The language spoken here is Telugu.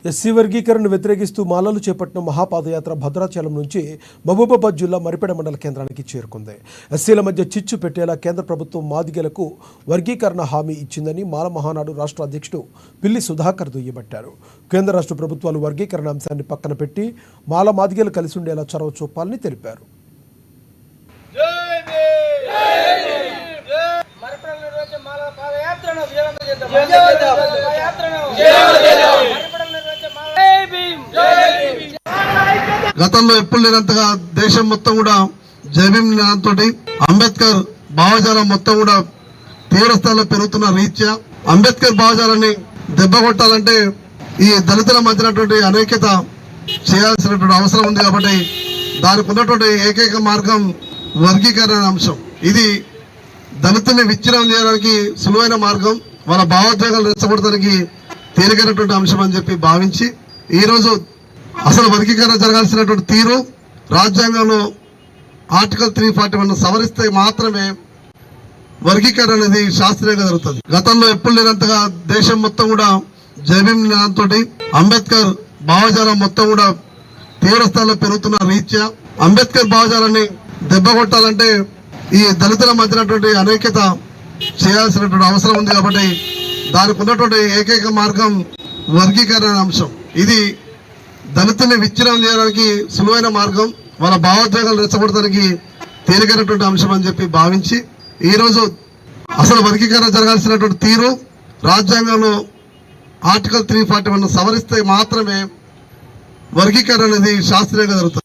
ఎస్సీ వర్గీకరణను వ్యతిరేకిస్తూ మాలలు చేపట్టిన మహాపాదయాత్ర భద్రాచలం నుంచి మహబూబాబాద్ జిల్లా మరిపేడ మండల కేంద్రానికి చేరుకుంది. ఎస్సీల మధ్య చిచ్చు పెట్టేలా కేంద్ర ప్రభుత్వం మాదిగలకు వర్గీకరణ హామీ ఇచ్చిందని మాల మహానాడు రాష్ట్ర అధ్యక్షుడు పిల్లి సుధాకర్ దుయ్యబట్టారు. కేంద్ర రాష్ట్ర ప్రభుత్వాలు వర్గీకరణ అంశాన్ని పక్కన పెట్టి మాల మాదిగలు కలిసి ఉండేలా చొరవ చూపాలని తెలిపారు. గతంలో ఎప్పుడు లేనంతగా దేశం మొత్తం కూడా జైభీం నినాదంతో అంబేద్కర్ భావజాలం మొత్తం కూడా తీవ్రస్థాయిలో పెరుగుతున్న రీత్యా అంబేద్కర్ భావజాలాన్ని దెబ్బ కొట్టాలంటే ఈ దళితుల మధ్యనటువంటి అనైక్యత చేయాల్సినటువంటి అవసరం ఉంది. కాబట్టి దానికి ఉన్నటువంటి ఏకైక మార్గం వర్గీకరణ అంశం. ఇది దళితుల్ని విచ్ఛిన్నం చేయడానికి సులువైన మార్గం, వాళ్ళ భావోద్వేగాలు రెచ్చగొట్టడానికి తేలికైనటువంటి అంశం అని చెప్పి భావించి ఈరోజు అసలు వర్గీకరణ జరగాల్సినటువంటి తీరు రాజ్యాంగంలో ఆర్టికల్ 341 సవరిస్తే మాత్రమే వర్గీకరణ అనేది శాస్త్రీయంగా జరుగుతుంది. గతంలో ఎప్పుడు లేనంతగా దేశం మొత్తం కూడా జైభీం నినాదంతో అంబేద్కర్ భావజాలం మొత్తం కూడా తీవ్రస్థాయిలో పెరుగుతున్న రీత్యా అంబేద్కర్ భావజాలాన్ని దెబ్బ కొట్టాలంటే ఈ దళితుల మధ్యనటువంటి అనైక్యత చేయాల్సినటువంటి అవసరం ఉంది. కాబట్టి దానికి ఉన్నటువంటి ఏకైక మార్గం వర్గీకరణ అంశం. ఇది దళితుల్ని విచ్ఛిన్నం చేయడానికి సులువైన మార్గం, వాళ్ళ భావోద్వేగాలు రెచ్చగొట్టడానికి తేలికైనటువంటి అంశం అని చెప్పి భావించి ఈరోజు అసలు వర్గీకరణ జరగాల్సినటువంటి తీరు రాజ్యాంగంలో ఆర్టికల్ 341 సవరిస్తే మాత్రమే వర్గీకరణ అనేది శాస్త్రీయంగా జరుగుతుంది.